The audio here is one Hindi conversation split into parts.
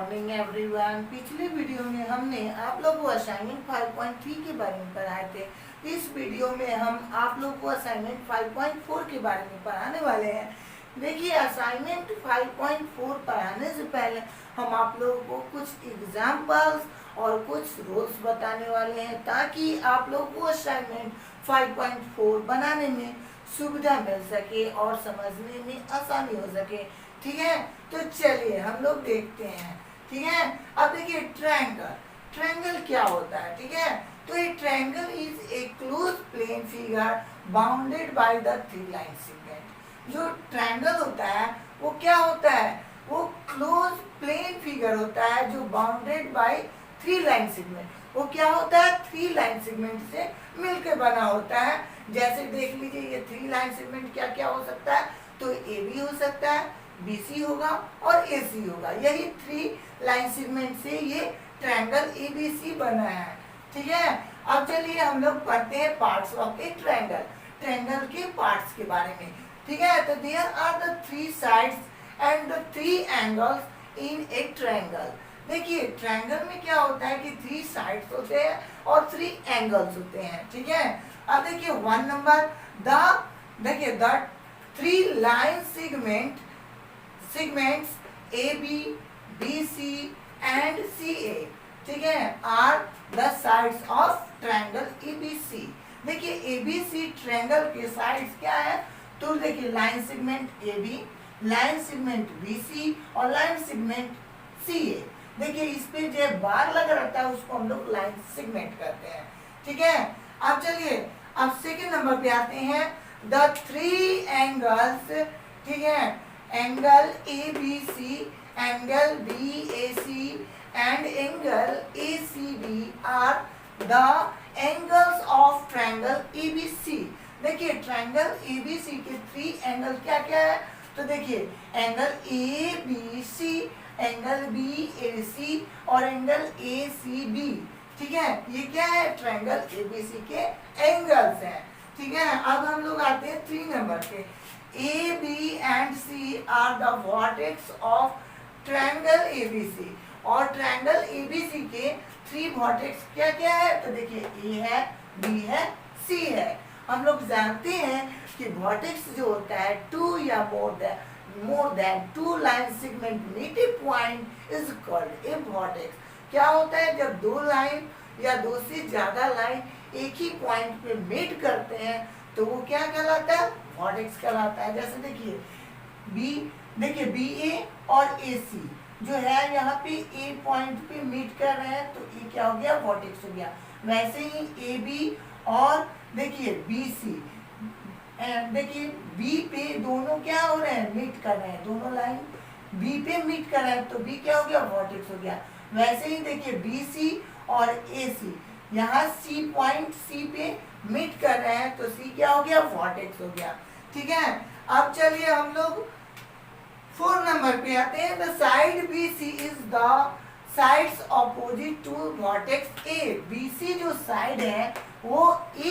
Morning everyone. पिछले वीडियो में हमने आप लोग को असाइनमेंट 5.3 के बारे में पढ़ाए थे। इस वीडियो में हम आप लोग को असाइनमेंट 5.4 के बारे में पढ़ाने वाले हैं। देखिए, असाइनमेंट 5.4 पढ़ाने से पहले हम आप लोगों को कुछ एग्जाम्पल्स और कुछ रूल्स बताने वाले हैं, ताकि आप लोग को असाइनमेंट 5.4 बनाने में सुविधा मिल सके और समझने में आसानी हो सके। ठीक है, तो चलिए हम लोग देखते हैं। ठीक है, अब देखिए ट्रायंगल क्या होता है। ठीक है, तो ये triangle is a closed plane figure bounded by the 3 line segment. जो ट्रायंगल होता है वो क्या होता है, वो क्लोज प्लेन फिगर होता है जो बाउंडेड बाय 3 लाइन सेगमेंट। वो क्या होता है, 3 लाइन सेगमेंट से मिलकर बना होता है। जैसे देख लीजिए, ये 3 लाइन सेगमेंट क्या क्या हो सकता है, तो ए बी हो सकता है, BC होगा और AC होगा। यही 3 लाइन सेगमेंट से ये ट्रायंगल ABC बना है। ठीक है, अब चलिए हम लोग पढ़ते हैं पार्ट्स ऑफ ए ट्रायंगल के पार्ट्स के बारे में। ठीक है, तो there are the 3 sides and the 3 angles in a triangle. देखिए, ट्रायंगल में क्या होता है कि 3 साइड्स होते हैं और 3 एंगल्स होते हैं। ठीक है, अब देखिए 1 number, the 3 line segments AB, BC and CA, ठीक है, are the sides of triangle ABC। देखिए ABC ट्रायंगल के साइड्स क्या है, तो देखिए line segment AB, line segment BC और लाइन सेगमेंट CA। देखिए इस पे जो बार लगा रहता है उसको हम लोग लाइन सेगमेंट करते हैं। ठीक है, अब चलिए अब सेकंड नंबर पे आते हैं, द 3 एंगल्स। ठीक है, angle ABC, angle BAC and angle ACB are the angles of triangle ABC। देखिए ट्रायंगल ABC के 3 एंगल क्या क्या है, तो देखिए एंगल ABC, एंगल BAC और एंगल ACB। ठीक है, ये क्या है, ट्रायंगल ABC के एंगल्स हैं। ठीक है, अब हम लोग आते हैं 3 नंबर पे, A, B and C are the vertex of triangle ABC। और ट्रायंगल ABC के 3 वर्टेक्स क्या क्या है, तो देखिए A है, B है, C है। हम लोग जानते हैं कि वर्टेक्स जो होता है 2 या more than 2 line segment meet a point is called a vertex. क्या होता है, जब 2 लाइन या 2 से ज्यादा लाइन एक ही पॉइंट पे मीट करते हैं तो वो क्या कहलाता है, वर्टेक्स कहलाता है। जैसे देखिए BA और AC जो है यहाँ पे A पॉइंट पे मीट कर रहे हैं तो ये क्या हो गया, वर्टेक्स हो गया। वैसे ही AB और देखिए BC, देखिए B पे दोनों क्या हो रहे हैं, मीट कर रहे हैं, दोनों लाइन B पे मीट कर रहे हैं तो B क्या हो गया, वर्टेक्स हो गया। वैसे ही देखिए BC और AC यहाँ C पॉइंट C पे मीट कर रहे हैं तो C क्या हो गया, वर्टेक्स हो गया। ठीक है, अब चलिए हम लोग 4 नंबर पे आते हैं, the side BC is the sides opposite to vertex A। BC जो साइड है वो A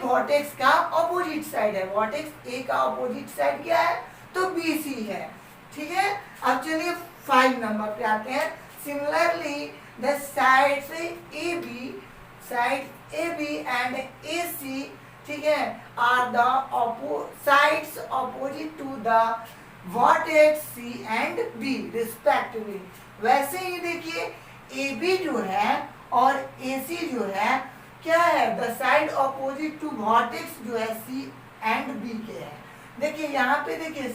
वर्टेक्स का ऑपोजिट साइड है। वर्टेक्स A का ऑपोजिट साइड क्या है, तो BC है। ठीक है, अब चलिए 5 नंबर पे आते हैं, similarly the sides AB and AC, ठीक है, are the sides opposite to the vertex C and B respectively। वैसे ही देखिए AB जो है और AC जो है क्या है, the side opposite to vertex जो है C and B के है। देखिए यहाँ पे देखिए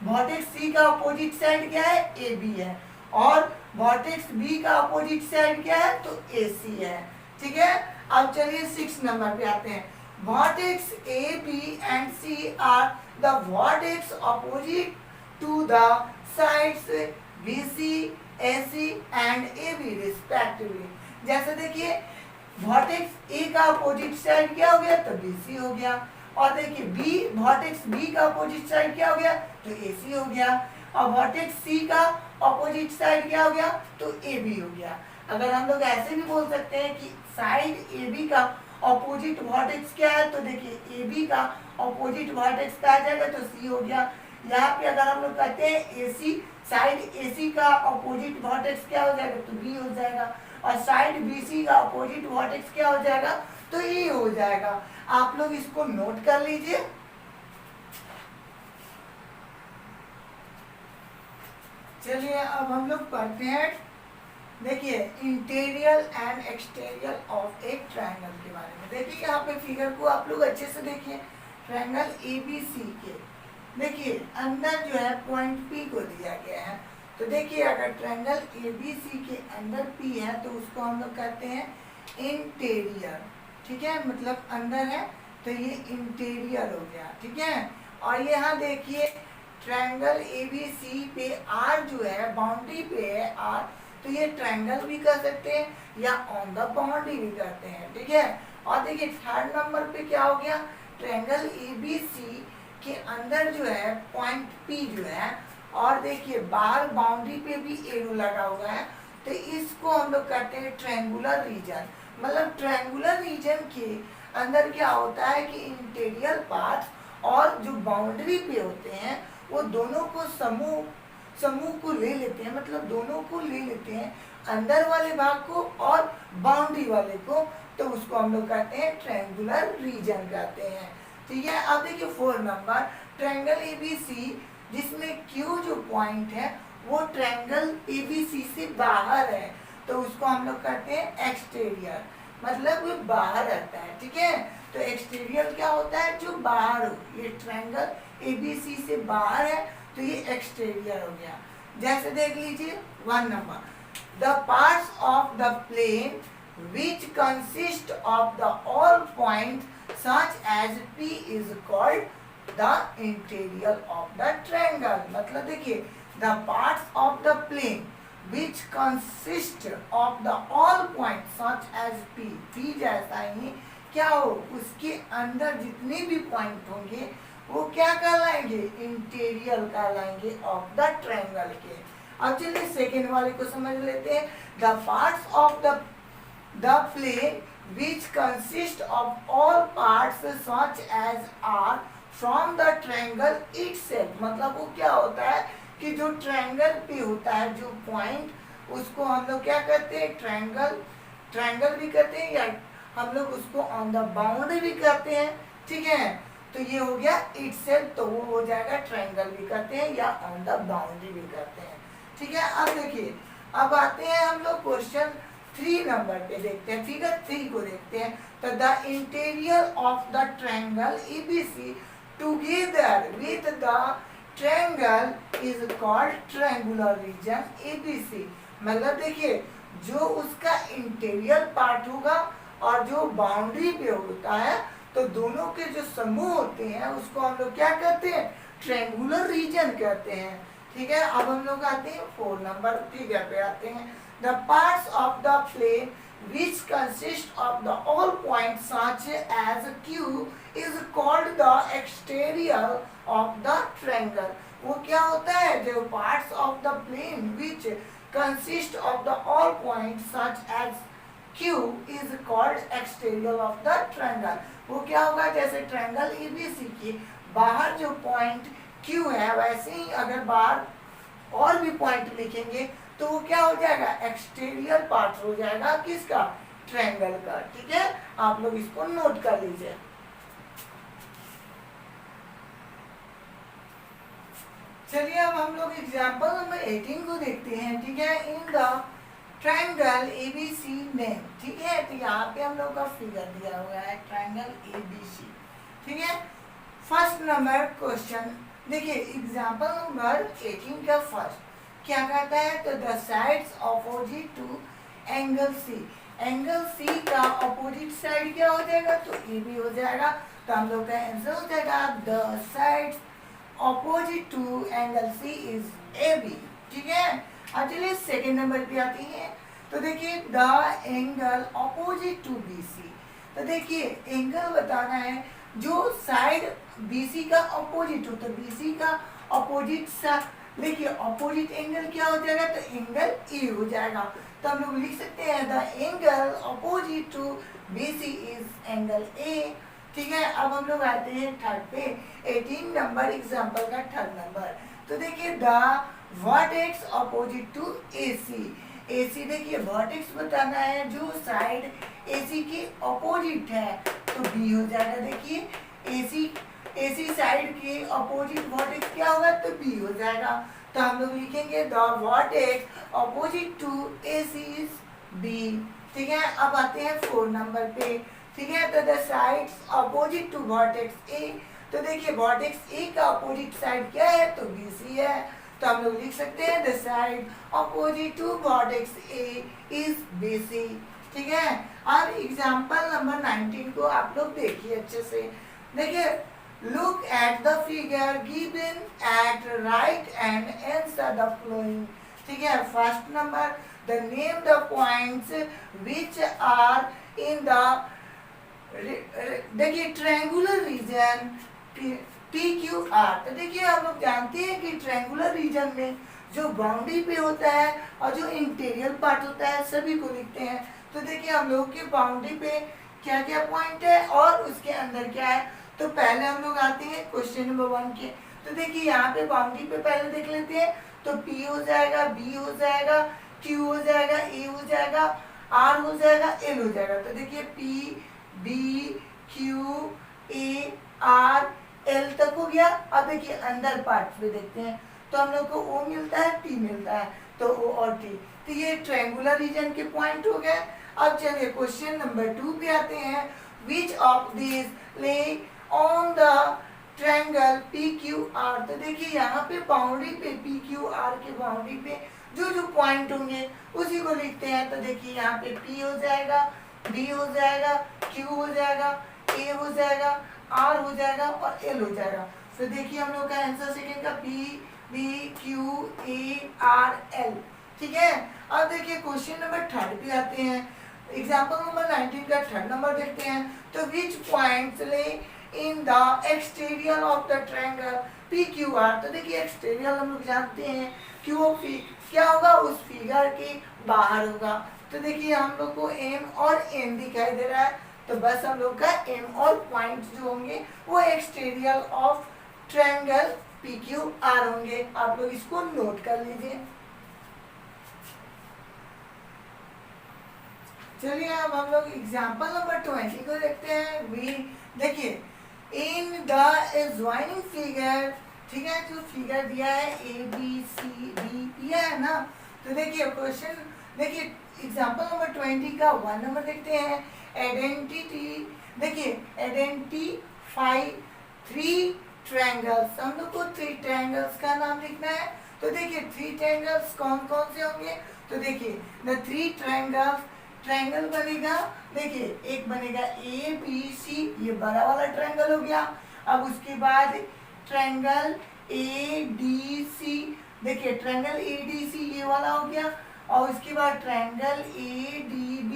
vertex C का अपोजिट साइड क्या है, AB है, और वर्टेक्स B का अपोजिट साइड क्या है, तो AC है। ठीक है, अब चलिए 6 नंबर पे आते हैं, vertex A, B and C are the vertex opposite to the sides BC, AC and AB respectively। जैसे देखिए वर्टेक्स A का अपोजिट साइड क्या हो गया, तो BC हो गया, और देखिए वर्टेक्स B का अपोजिट साइड क्या हो गया, तो AC हो गया, और वर्टेक्स C का ऑपोजिट साइड क्या हो गया, तो AB हो गया। अगर हम लोग ऐसे भी बोल सकते हैं कि साइड AB का ऑपोजिट वर्टेक्स क्या है, तो देखिए AB का ऑपोजिट वर्टेक्स क्या आ जाएगा, तो C हो गया, यहाँ पे अगर हम लोग कहते हैं एसी, साइड एसी का अपोजिट वर्टेक्स क्या हो जाएगा, तो बी हो जाएगा, और साइड बीसी का अपोजिट वर्टेक्स क्या हो जाएगा, तो ए हो जाएगा। आप लोग इसको नोट कर लीजिए। चलिए अब हम लोग पढ़ते हैं, देखिए इंटीरियर एंड एक्सटीरियर ऑफ एक ट्रायंगल के बारे में। देखिए यहाँ पे फिगर को आप लोग अच्छे से देखिए, ट्रायंगल एबीसी के देखिए अंदर जो है पॉइंट पी को दिया गया है। तो देखिए अगर ट्रायंगल एबीसी के अंदर पी है तो उसको हम लोग कहते हैं इंटीरियर, ठीक है, मतलब अंदर है तो ये इंटीरियर हो गया, ठीक है। और यहाँ देखिए ट्रायंगल एबीसी पे आर जो है बाउंड्री पे है आर, तो ये ट्रायंगल भी कर सकते हैं या ऑन द बाउंड्री भी करते हैं, ठीक है। और देखिए थर्ड नंबर पे क्या हो गया, ट्रायंगल एबीसी के अंदर जो है पॉइंट पी जो है, और देखिए बाहर बाउंड्री पे भी एरो लगा हुआ है, तो इसको हम लोग कहते हैं ट्रायंगुलर रीजन। मतलब ट्रायंगुलर रीजन के अंदर क्या होता है कि इंटीरियर पार्ट और जो बाउंड्री पे होते हैं वो दोनों को समूह को ले लेते हैं, मतलब दोनों को ले लेते हैं, अंदर वाले भाग को और बाउंड्री वाले को, तो उसको हम लोग कहते हैं ट्रायंगुलर रीजन कहते हैं, ठीक है। अब देखिए 4 नंबर ट्रायंगल एबीसी जिसमें क्यू जो पॉइंट है वो ट्रायंगल एबीसी से बाहर है, तो उसको हम लोग कहते हैं एक्सटीरियर, मतलब वो बाहर रहता है, ठीक है। तो एक्सटीरियर क्या होता है, जो बाहर हो, ये ट्रायंगल एबीसी से बाहर है तो ये एक्सटीरियर हो गया। जैसे देख लीजिए 1 number, the parts of the plane which consist of the all point such as P is called the interior of the triangle. मतलब देखिए the parts of the plane which consist of the all point such as P, P जैसा ही क्या हो, उसके अंदर जितने भी पॉइंट होंगे वो क्या कहलाएंगे, इंटीरियर कहलाएंगे ऑफ द ट्रायंगल के। अब चलिए सेकेंड वाले को समझ लेते हैं, the parts of the plane which consist of all parts such as are from the triangle itself। मतलब वो क्या होता है कि जो ट्रायंगल पे होता है जो पॉइंट, उसको हम लोग क्या कहते हैं, ट्रायंगल भी कहते हैं, या हम लोग उसको ऑन द बाउंड्री भी कहते हैं, ठीक है। तो ये हो गया itself, तो वो हो जाएगा ट्रायंगल भी कहते हैं या ऑन द बाउंड्री भी कहते हैं, ठीक है। अब देखिए अब आते हैं हम लोग क्वेश्चन 3 नंबर पे देखते हैं, फिगर 3 को देखते हैं। तो the interior of the triangle ABC together with the triangle is called triangular region ABC. मतलब देखिए जो उसका इंटीरियर पार्ट होगा और जो बाउंड्री पे होता है, तो दोनों के जो समूह होते हैं उसको हम लोग क्या कहते हैं, ट्रायंगुलर रीजन कहते हैं, ठीक है। अब हम लोग आते हैं 4 नंबर फिगर पे आते हैं, the parts of the plane which consist of the all points such as Q is called the exterior of the triangle। वो क्या होता है, जो parts of the plane which consist of the all points such as Q is called exterior of the triangle। वो क्या होगा, जैसे ट्रायंगल एबीसी के बाहर जो पॉइंट Q है, वैसे ही अगर बाहर और भी पॉइंट लिखेंगे तो वो क्या हो जाएगा, एक्सटीरियर पार्ट हो जाएगा किसका, ट्रायंगल का, ठीक है। आप लोग इसको नोट कर लीजिए। चलिए अब हम लोग एग्जांपल नंबर 18 को देखते हैं, ठीक है। In the triangle ABC name, ठीक है। तो यहाँ पे हम लोग का फिगर दिया हुआ है ट्रायंगल एबीसी, ठीक है। फर्स्ट नंबर क्वेश्चन देखिए एग्जांपल नंबर 18 का फर्स्ट क्या कहता है, तो the sides opposite to angle C, angle C का अपोजिट साइड क्या हो जाएगा, तो ए बी हो जाएगा। तो हम लोग का आंसर हो जाएगा the sides opposite to angle C is A B, ठीक है। अब चलिए सेकेंड नंबर पे आती है, तो देखिए the angle opposite to B C. तो देखिए एंगल बताना है जो साइड बीसी का अपोजिट हो, तो बीसी का अपोजिट सा, देखिए अपोजिट एंगल क्या हो जाएगा, तो एंगल ए हो जाएगा। तो हम लोग लिख सकते हैं the angle opposite to BC is angle A, ठीक है, अब हम लोग आते हैं थर्ड पे, 18 नंबर एग्जाम्पल का थर्ड नंबर। तो देखिए the vertex opposite to AC। AC देखिए वर्टेक्स बताना है जो साइड AC की अपोजिट है, तो B हो जाएगा। देखिए AC साइड के अपोजिट वर्टेक्स क्या होगा, तो B हो जाएगा। तो हम लोग लिखेंगे the vertex opposite to AC is B। ठीक है, अब आते हैं 4 नंबर पे। ठीक है, तो the sides opposite to vertex A। तो देखिए वर्टेक्स A का अपोजिट साइड क्या है, तो BC है। तो हम लोग लिख सकते हैं the side opposite to vertex A is BC। ठीक है, अब एग्जांपल नंबर 19 को आप लोग देखिए अच्छे से। देखिए look at the figure given at right and answer the following. ठीक है, first number the name the points which are in the देखिए ट्रायंगुलर रीजन PQR। तो देखिए हम लोग जानते हैं कि ट्रायंगुलर रीजन में जो बाउंड्री पे होता है और जो इंटीरियर पार्ट होता है सभी को लिखते हैं। तो देखिए हम लोग के बाउंड्री पे क्या क्या पॉइंट है और उसके अंदर क्या है। तो पहले हम लोग आते हैं क्वेश्चन नंबर 1 के। तो देखिए यहाँ पे बाउंड्री पे पहले देख लेते हैं। तो P हो जाएगा, B हो जाएगा, Q हो जाएगा, A हो जाएगा, R हो जाएगा, L हो जाएगा। तो देखिए P B Q A R L तक हो गया। अब देखिए अंदर पार्ट पे देखते हैं। तो हम लोग को O मिलता है, T मिलता है, तो O और T। तो ये ट्रायंगुलर रीजन के पॉइंट हो गए। अब चलिए क्वेश्चन नंबर 2 पे आते हैं। विच ऑफ दिस ले ऑन द ट्रायंगल PQR। तो देखिए यहाँ पे बाउंड्री पे PQR के बाउंड्री पे जो जो पॉइंट होंगे उसी को लिखते हैं। तो देखिए यहाँ पे P हो जाएगा, B हो जाएगा, Q हो जाएगा, A हो जाएगा, R हो जाएगा और L हो जाएगा। तो देखिए हम लोग का आंसर सेकंड का P B Q A R L। ठीक है, अब देखिए क्वेश्चन नंबर 3 पे आते हैं। एग्जाम्पल नंबर 19 का थर्ड नंबर देखते हैं। तो विच पॉइंट्स ले in the exterior of the triangle PQR। तो देखिए एक्सटीरियर हम लोग जानते हैं क्या होगा, उस फिगर के बाहर होगा। तो देखिए हम लोग को M और N दिखाई दे रहा है, तो बस हम लोग का M और पॉइंट्स जो होंगे वो एक्सटीरियर ऑफ ट्रायंगल PQR होंगे। आप लोग इसको नोट कर लीजिए। चलिए अब हम लोग एग्जाम्पल नंबर 20 को देखते हैं। देखिए इन द ज्वाइनिंग फिगर, ठीक है, जो फिगर दिया है ABCD है ना। तो देखिए क्वेश्चन देखिए एग्जाम्पल नंबर 20 का 1 नंबर देखते हैं। आइडेंटिटी देखिए आइडेंटिफाई 3 ट्रायंगल्स। हम लोग को 3 ट्रायंगल्स का नाम लिखना है। तो देखिए 3 ट्रायंगल्स कौन कौन से होंगे। तो देखिए द 3 ट्रायंगल बनेगा। देखिए एक बनेगा ABC, ये बड़ा वाला ट्रायंगल हो गया। अब उसके बाद ट्रायंगल ADC, देखिए ट्रायंगल ADC ये वाला हो गया। और उसके बाद ट्रायंगल ADB।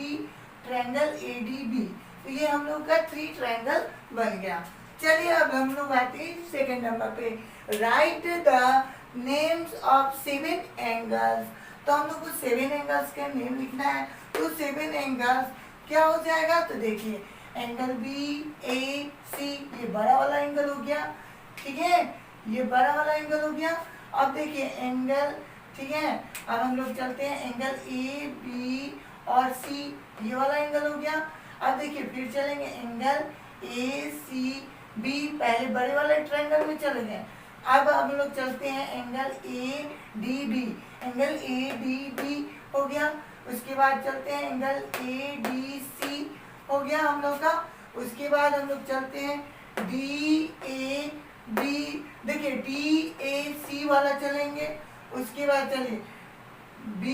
तो ये हम लोग का 3 ट्रायंगल बन गया। चलिए अब हम लोग आते हैं सेकेंड नंबर पे। Right the names of 7 angles. तो हम लोग को 7 एंगल्स के नेम लिखना है। तो 7 एंगल्स क्या हो जाएगा। तो देखिए एंगल BAC, ये बड़ा वाला एंगल हो गया। ठीक है, ये बड़ा वाला एंगल हो गया। अब देखिए एंगल, ठीक है, अब हम लोग चलते हैं एंगल AB और C, ये वाला एंगल हो गया। अब देखिए फिर चलेंगे एंगल ACB, पहले बड़े वाले ट्रायंगल में चले गए। अब हम लोग चलते हैं एंगल ADB, एंगल ADB हो गया। उसके बाद चलते हैं एंगल ADC हो गया हम लोग का। उसके बाद हम लोग चलते हैं DAB, देखिए DAC वाला चलेंगे। उसके बाद चलिए B,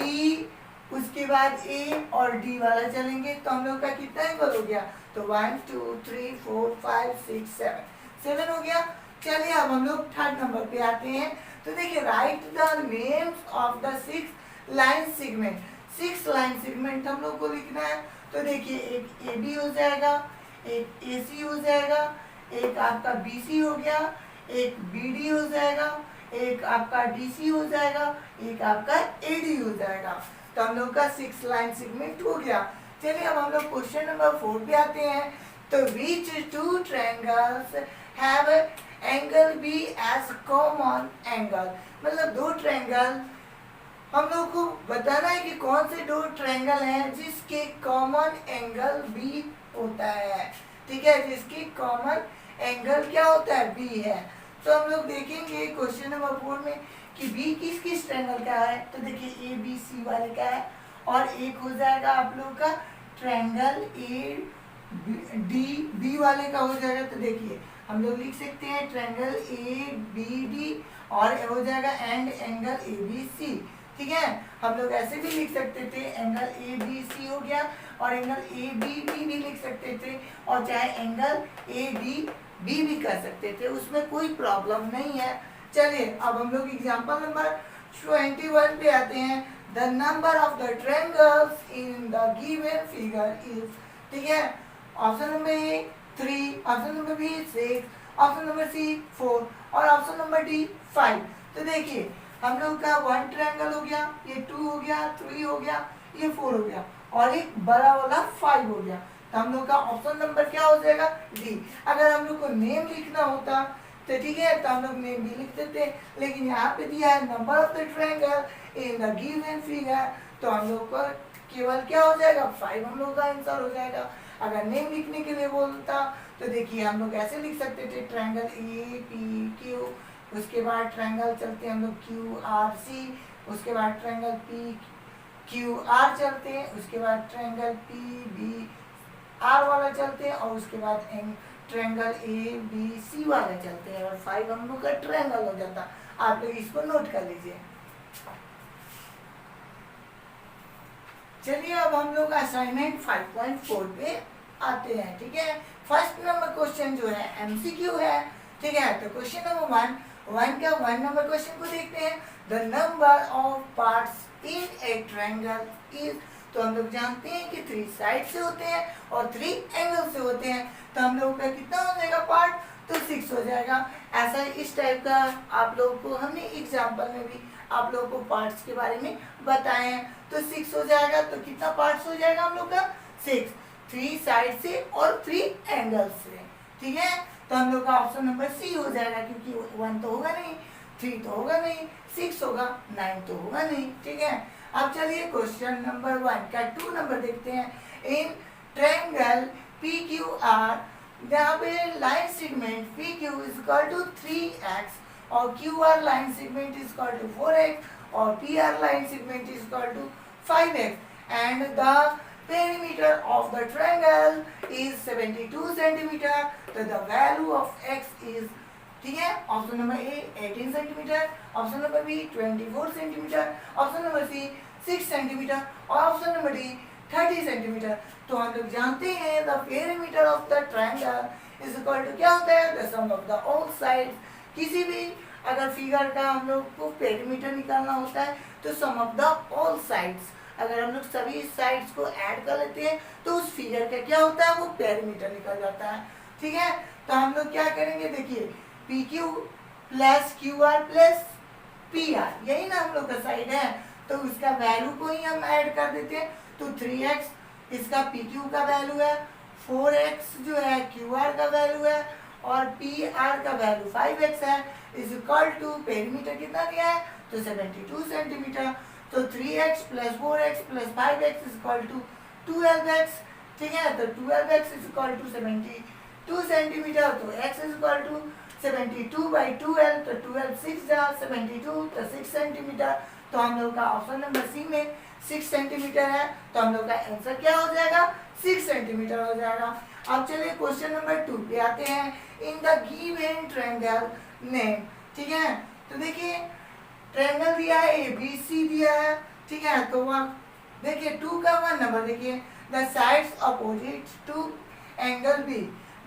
उसके बाद A और D वाला चलेंगे। तो हम लोग का कितना एंगल हो गया। तो 1 2 3 4 5 6 7 हो गया। चलिए अब हम लोग थर्ड नंबर पे आते हैं। तो देखिए right the names of the 6 line segment. 6 line segment हम लोग को लिखना है। तो देखिए एक AB हो जाएगा, एक AC हो जाएगा, एक आपका BC हो गया, एक BD हो जाएगा, एक आपका DC हो जाएगा, एक आपका AD हो जाएगा। तो हम लोग का 6 लाइन सेगमेंट हो गया। चलिए अब हम लोग क्वेश्चन नंबर 4 पे आते हैं। तो which two triangles have angle B as common angle, मतलब दो ट्रायंगल हम लोग को बताना है कि कौन से दो ट्रायंगल हैं जिसके कॉमन एंगल बी होता है, ठीक है, जिसकी कॉमन एंगल क्या होता है, बी है। तो हम लोग देखेंगे क्वेश्चन नंबर 4 में कि बी किस किस ट्रायंगल का है। तो देखिए ए बी सी वाले का है, और एक हो जाएगा आप लोग का ट्रायंगल ए डी बी वाले का हो जाएगा। तो देखिए हम लोग लिख सकते हैं ट्रायंगल ए बी डी, और हो जाएगा and angle A B C, ठीक है। हम लोग ऐसे भी लिख सकते थे, एंगल ए बी सी हो गया, और एंगल ए बी डी भी लिख सकते थे, और चाहे एंगल ए डी बी भी कर सकते थे, उसमें कोई प्रॉब्लम नहीं है। चलिए अब हम लोग एग्जांपल नंबर 21 पे आते हैं। The number of the triangles in the given figure is, ठीक है। Option number A 3, option number B 6, option number C 4 और ऑप्शन नंबर डी 5। तो देखिए हम लोग का 1 ट्रायंगल हो गया, ये 2 हो गया, 3 हो गया, ये 4 हो गया, और एक बड़ा वाला 5 हो गया। तो हम लोग का ऑप्शन नंबर क्या हो जाएगा, डी। अगर हम लोग को नेम लिखना होता तो ठीक है, तो हम लोग नेम भी लिख देते, लेकिन यहाँ पे दिया है number of the triangle in the given figure, तो हम लोग को केवल क्या हो जाएगा, 5 हम लोग का आंसर हो जाएगा। अगर नेम लिखने के लिए बोलता तो देखिए हम लोग ऐसे लिख सकते थे, ट्रायंगल ए पी क्यू, उसके बाद ट्रायंगल चलते हैं हम लोग क्यू आर सी, उसके बाद ट्रायंगल पी क्यू आर चलते हैं, उसके बाद ट्रायंगल पी बी आर वाला चलते हैं, और उसके बाद ट्रायंगल ए बी सी वाला चलते हैं, और 5 हम लोग का ट्रायंगल हो जाता। आप लोग इसको नोट कर लीजिए। चलिए अब हम लोग असाइनमेंट 5.4 पे आते हैं, ठीक है। फर्स्ट नंबर क्वेश्चन जो है एमसीक्यू है, ठीक है। तो क्वेश्चन नंबर 1 का 1 नंबर क्वेश्चन को देखते हैं। The number of parts in a triangle is, तो हम लोग जानते हैं कि 3 साइड से होते हैं और 3 एंगल से होते हैं, तो हम लोग का कितना हो जाएगा पार्ट, तो 6 हो जाएगा। ऐसा इस टाइप का आप लोगों को हमने एग्जाम्पल में भी आप लोगों को पार्ट्स के बारे में बताए हैं। तो 6 हो जाएगा, तो कितना पार्ट्स हो जाएगा हम लोग का, 6, 3 साइड से और 3 एंगल से, ठीक है। तो हम लोग का ऑप्शन नंबर सी हो जाएगा, क्योंकि 1 तो होगा नहीं, 3 तो होगा नहीं, 6 होगा, 9 तो होगा नहीं, ठीक है। अब चलिए क्वेश्चन नंबर 1 का 2 नंबर देखते हैं। In triangle P Q R, जहाँ पे line segment P Q is equal to 3x, और Q R line segment is equal to 4x, और P R line segment is equal to 5x, and the perimeter of the triangle is 72 centimeter, तो the value of x is, ठीक है। Option number A 18 centimetre, option number B 24 centimetre, option number C 6 centimetre, और ऑप्शन नंबर डी 30 सेंटीमीटर। तो हम लोग जानते हैं the perimeter of the triangle is equal to क्या होता है, the sum of the all sides. किसी भी अगर फिगर का हम लोग को पेरीमीटर निकालना होता है तो सम ऑफ द ऑल साइड्स, अगर हम लोग सभी साइड्स को ऐड कर लेते हैं तो उस फिगर का क्या होता है, वो पेरीमीटर निकल जाता है, ठीक है। तो हम लोग क्या करेंगे, देखिए P Q plus Q R plus P R, यही ना हम लोग का साइड है, तो उसका वैल्यू को ही हम ऐड कर देते हैं। तो 3x इसका पी क्यू का वैल्यू है, 4x जो है क्यू आर का वैल्यू है, और पी आर का वैल्यू 5x है, इज इक्वल टू पेरीमीटर कितना दिया है, तो 72 सेंटीमीटर। तो 3x plus 4x plus 5x is equal to 12x, ठीक है। तो 12x is equal to 72 centimetre, तो x इज इक्वल टू 72/12, तो 12 6 जा 72, तो 6 सेंटीमीटर। तो हम लोग का ऑप्शन नंबर सी में 6 सेंटीमीटर है, तो हम लोग का आंसर क्या हो जाएगा, 6 सेंटीमीटर हो जाएगा। अब चलिए क्वेश्चन नंबर 2 पे आते हैं। In the given triangle name, ठीक है। तो देखिए ट्रायंगल दिया है, ए बी सी दिया है, ठीक है। तो वहाँ देखिए 2 का 1 नंबर देखिए, the sides opposite to angle B,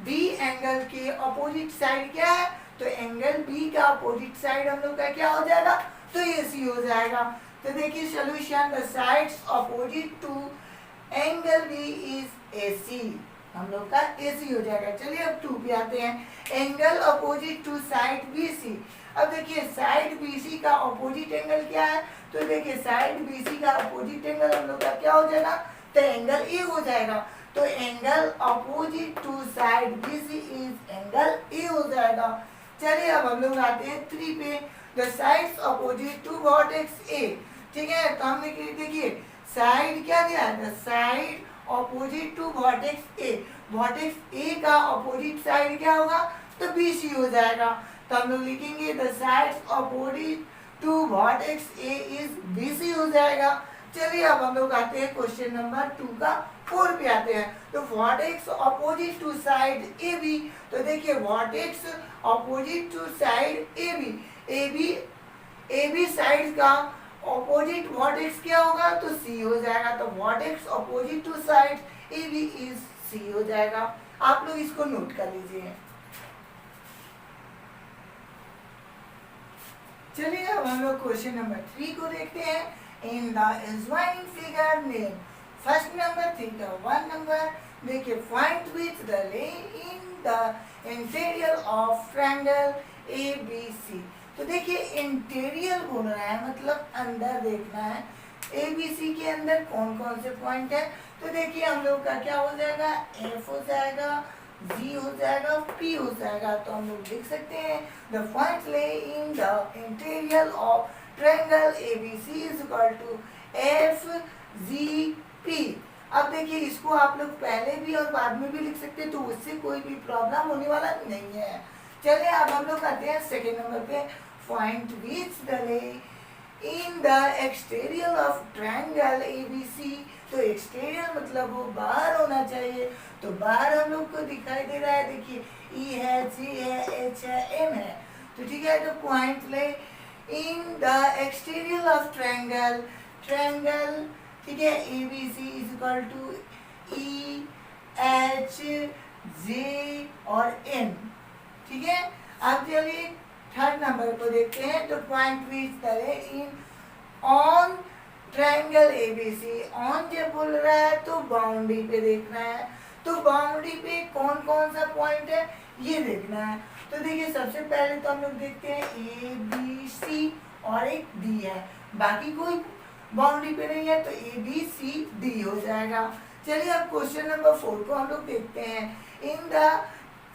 B angle के अपोजिट साइड क्या है, तो एंगल बी का अपोजिट साइड हम लोग का क्या हो जाएगा, तो ए सी हो जाएगा। तो देखिए solution, the sides opposite to angle B is A C, हम लोग का ए सी हो जाएगा। चलिए अब 2 पे आते हैं। Angle opposite to side B C, अब देखिए साइड BC का अपोजिट एंगल क्या है, तो देखिए साइड BC का अपोजिट एंगल हम लोग का क्या हो जाएगा, तो एंगल ए हो जाएगा। तो angle opposite to side BC is angle A हो जाएगा। चलिए अब हम लोग आते हैं 3 पे, the sides opposite to vertex A. ठीक है, तो हमने देखिए साइड क्या दिया है, the side opposite to vertex A. Vertex A का अपोजिट साइड क्या होगा, तो BC हो जाएगा। तो हम लोग लिखेंगे the sides opposite to vertex A is BC हो जाएगा। चलिए अब हम लोग आते हैं क्वेश्चन नंबर 2 का 4 पे आते हैं। तो vertex opposite to side AB, तो देखिए vertex opposite to side AB side का अपोजिट वर्टेक्स क्या होगा, तो C हो जाएगा। तो vertex opposite to side AB is C हो जाएगा। आप लोग इसको नोट कर लीजिए। चलिए अब हम लोग क्वेश्चन नंबर 3 को देखते हैं। इन द इन्वाइंग figure name first number think 1 number, देखिए find which the lie in the interior of triangle ABC। तो देखिए इंटीरियर बोल रहा है मतलब अंदर देखना है। ABC के अंदर कौन कौन से पॉइंट है, तो देखिए हम लोग का क्या हो जाएगा, F हो जाएगा, G हो जाएगा, P हो जाएगा। तो हम लोग लिख सकते हैं the point lie in the interior of triangle ABC is equal to FGP। अब देखिए इसको आप लोग पहले भी और बाद में भी लिख सकते हैं, तो उससे कोई भी प्रॉब्लम होने वाला नहीं है। चलिए अब हम लोग आते हैं सेकेंड नंबर पे, point which the lie in the exterior of triangle ABC। तो एक्सटीरियर मतलब वो बाहर होना चाहिए, तो बाहर हम लोग को दिखाई दे रहा है, देखिए E है, G है, H है, M है। तो ठीक है, तो point lie in the exterior of triangle ठीक है ABC is equal to E H J और N। ठीक है, अब चलिए थर्ड नंबर को देखते हैं। तो point which the lie in on triangle ABC। On जब बोल रहा है तो बाउंड्री पे देखना है, तो बाउंड्री पे कौन कौन सा पॉइंट है ये देखना है। तो देखिए सबसे पहले तो हम लोग देखते हैं ABC और एक D है, बाकी कोई बाउंड्री पे नहीं है, तो ABCD हो जाएगा। चलिए अब क्वेश्चन नंबर 4 को हम लोग देखते हैं। In the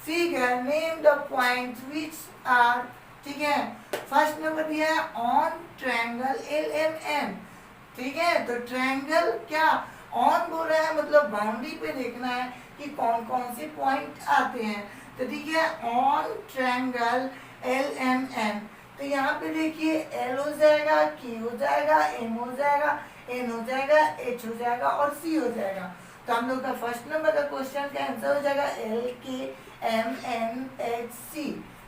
figure name the point which are, ठीक है, फर्स्ट नंबर दिया है ऑन ट्रायंगल LMN। ठीक है, तो ट्रायंगल क्या ऑन बोल रहा है मतलब बाउंड्री पे देखना है कि कौन कौन से पॉइंट आते हैं। तो ठीक है, ऑन ट्रायंगल LMN, तो यहाँ पे देखिए L हो जाएगा, K हो जाएगा, M हो जाएगा, N हो जाएगा, H हो जाएगा और C हो जाएगा। तो हम लोग का फर्स्ट नंबर का क्वेश्चन का आंसर हो जाएगा LKMNHC।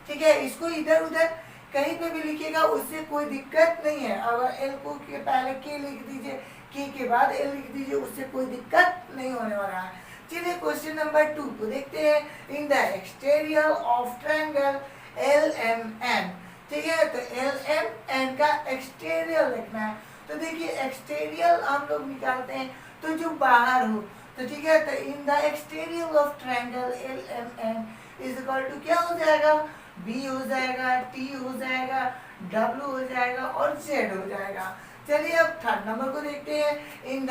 ठीक है, इसको इधर उधर कहीं पे भी लिखिएगा, उससे कोई दिक्कत नहीं है। अगर L को के पहले K लिख दीजिए, K के बाद L लिख दीजिए, उससे कोई दिक्कत नहीं होने वाला है। चलिए क्वेश्चन नंबर 2 को देखते हैं। In the exterior of triangle LMN। ठीक है, तो LMN का एक्सटीरियर लिखना है। तो देखिए एक्सटीरियर हम लोग निकालते हैं तो जो बाहर हो, तो ठीक है, तो in the exterior of triangle LMN is equal to क्या हो जाएगा, B हो जाएगा, T हो जाएगा, W हो जाएगा और Z हो जाएगा। चलिए अब थर्ड नंबर को देखते हैं। इन द,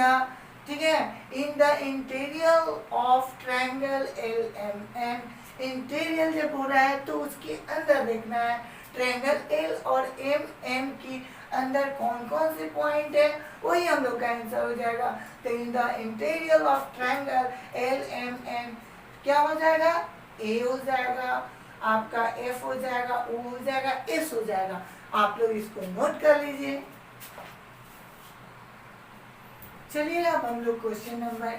ठीक है, इन the interior of triangle LMN। Interior जब हो रहा है तो उसके अंदर देखना है। ट्रायंगल L और MN की अंदर कौन कौन से पॉइंट है वही हम लोग का आंसर हो जाएगा। तो in the interior of triangle LMN क्या हो जाएगा, A हो जाएगा, आपका F हो जाएगा, O हो जाएगा, S हो जाएगा। आप लोग इसको नोट कर लीजिए। चलिए अब हम लोग क्वेश्चन नंबर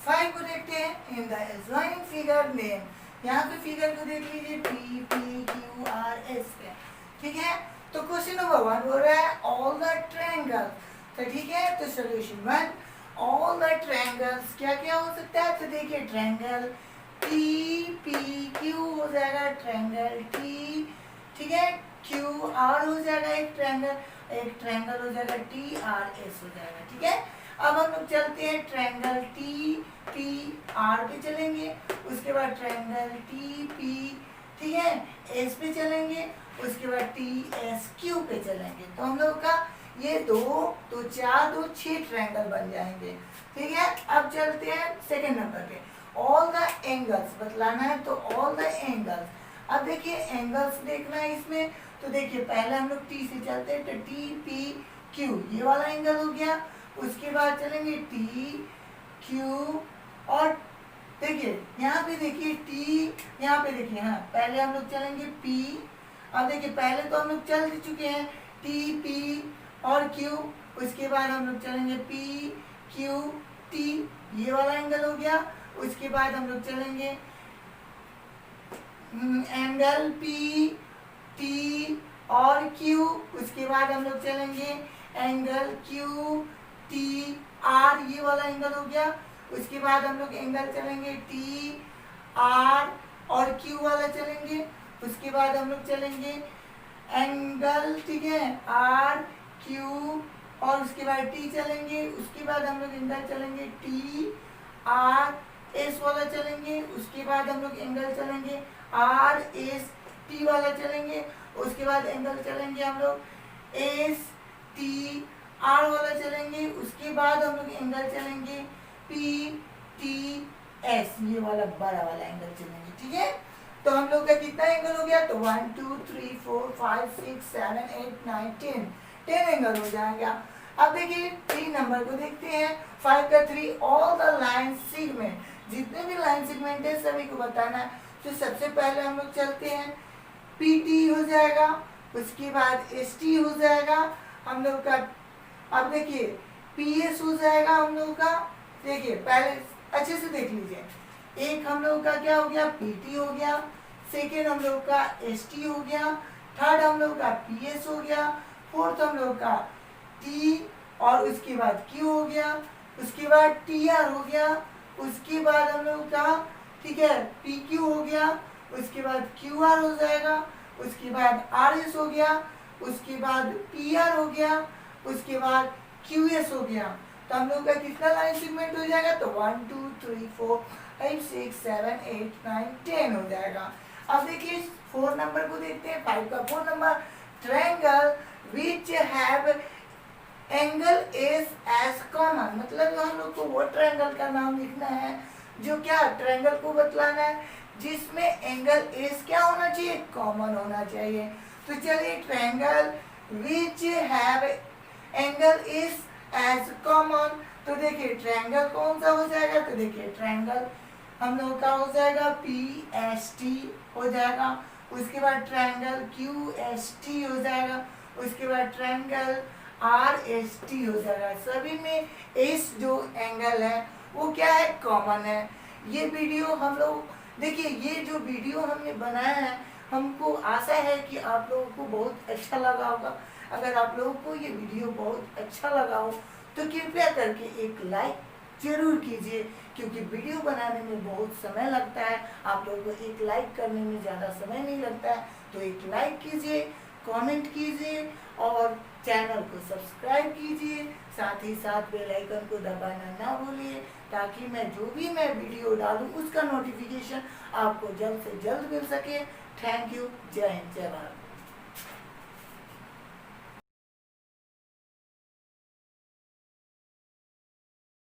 5 को देखते हैं। In the adjoining figure name, यहाँ पे फिगर को देख लीजिए PQRS है। ठीक है, तो क्वेश्चन नंबर 1 हो रहा है ऑल द ट्रायंगल। तो ठीक है, तो सोल्यूशन 1, ऑल द ट्रायंगल्स क्या क्या हो सकता है। तो देखिए ट्रायंगल TPQ हो जाएगा, ट्रायंगल T, ठीक है, QR हो जाएगा, एक ट्रायंगल हो जाएगा TRS हो जाएगा। ठीक है, अब हम लोग चलते हैं ट्रायंगल TPR पे चलेंगे, उसके बाद ट्रायंगल TP, ठीक है, S पे चलेंगे, उसके बाद TSQ पे चलेंगे। तो हम लोग का ये 2 तो 4 2 6 ट्रायंगल बन जाएंगे। ठीक है, अब चलते हैं सेकंड नंबर पे। ऑल द एंगल्स बतलाना है, तो ऑल द एंगल्स। अब देखिए एंगल्स देखना है इसमें, तो देखिए पहले हम लोग टी से चलते हैं, तो टी पी क्यू ये वाला एंगल हो गया। उसके बाद चलेंगे टी क्यू, और देखिए यहाँ पे देखिए टी, यहाँ पे देखिए, हाँ पहले हम लोग चलेंगे पी। अब देखिए पहले तो हम लोग चल चुके हैं टी पी और क्यू, उसके बाद हम लोग चलेंगे पी क्यू टी ये वाला एंगल हो गया। उसके बाद हम लोग चलेंगे एंगल पी टी और क्यू, उसके बाद हम लोग चलेंगे एंगल क्यू टी आर ये वाला एंगल हो गया। उसके बाद हम लोग एंगल चलेंगे टी आर और क्यू वाला चलेंगे। उसके बाद हम लोग चलेंगे एंगल, ठीक है, आर क्यू और उसके बाद टी चलेंगे। उसके बाद हम लोग एंगल चलेंगे टी आर एस वाला चलेंगे। उसके बाद हम लोग एंगल चलेंगे आर एस टी वाला चलेंगे। उसके बाद एंगल चलेंगे हम लोग एस टी आर वाला चलेंगे। उसके बाद हम लोग एंगल चलेंगे पी टी एस ये वाला बड़ा वाला एंगल चलेंगे। ठीक है, तो हम लोग का कितना एंगल हो गया, तो 1 2 3 4 5 6 7 8 9 10 एंगल हो जाएगा। अब देखिए 3 नंबर को देखते हैं। 5 का 3 ऑल द लाइन सेगमेंट, जितने भी लाइन सेगमेंट है सभी को बताना है। तो सबसे पहले हम लोग चलते हैं पी टी हो जाएगा, उसके बाद एस टी हो जाएगा हम लोग का। अब देखिए पी एस हो जाएगा हम लोग का, देखिए पहले अच्छे से देख लीजिए। एक हम लोग का क्या हो गया, पी टी हो गया। सेकेंड हम लोग का एस टी हो गया। थर्ड हम लोग का पी एस हो गया। फोर्थ हम लोग का टी और उसके बाद क्यू हो गया। उसके बाद टी आर हो गया। उसके बाद हम लोग का, ठीक है, पी क्यू हो गया। उसके बाद क्यू आर हो जाएगा। उसके बाद आर एस हो गया। उसके बाद पी आर हो गया। उसके बाद क्यू एस हो गया। तो हम लोग का कितना लाइन सेगमेंट हो जाएगा, तो 1 2 3 4 5 6 7 8 9 10 हो जाएगा। अब देखिए 4 नंबर को देखते हैं। 5 का 4 number, triangle which have angle S as common, मतलब हम लोग को वो ट्रायंगल का नाम लिखना है जो क्या ट्रायंगल को बतलाना है जिसमें एंगल एस क्या होना चाहिए, कॉमन होना चाहिए। तो चलिए triangle which have angle S as common, तो देखिए ट्रायंगल कौन सा हो जाएगा, तो देखिए ट्रायंगल हम लोग का हो जाएगा पी एस टी हो जाएगा। उसके बाद ट्रायंगल क्यू एस टी हो जाएगा। उसके बाद ट्रायंगल आर एस टी हो जाएगा। सभी में एस जो एंगल है वो क्या है, कॉमन है। ये वीडियो हम लोग, देखिए ये जो वीडियो हमने बनाया है हमको आशा है कि आप लोगों को बहुत अच्छा लगा होगा। अगर आप लोगों को ये वीडियो बहुत अच्छा लगा हो तो कृपया करके एक लाइक जरूर कीजिए, क्योंकि वीडियो बनाने में बहुत समय लगता है। आप लोगों को एक लाइक करने में ज़्यादा समय नहीं लगता है, तो एक लाइक कीजिए, कमेंट कीजिए और चैनल को सब्सक्राइब कीजिए। साथ ही साथ बेल आइकन को दबाना ना भूलिए, ताकि मैं जो भी मैं वीडियो डालूं उसका नोटिफिकेशन आपको जल्द से जल्द मिल सके। Thank you. जय हिंद, जय भारत।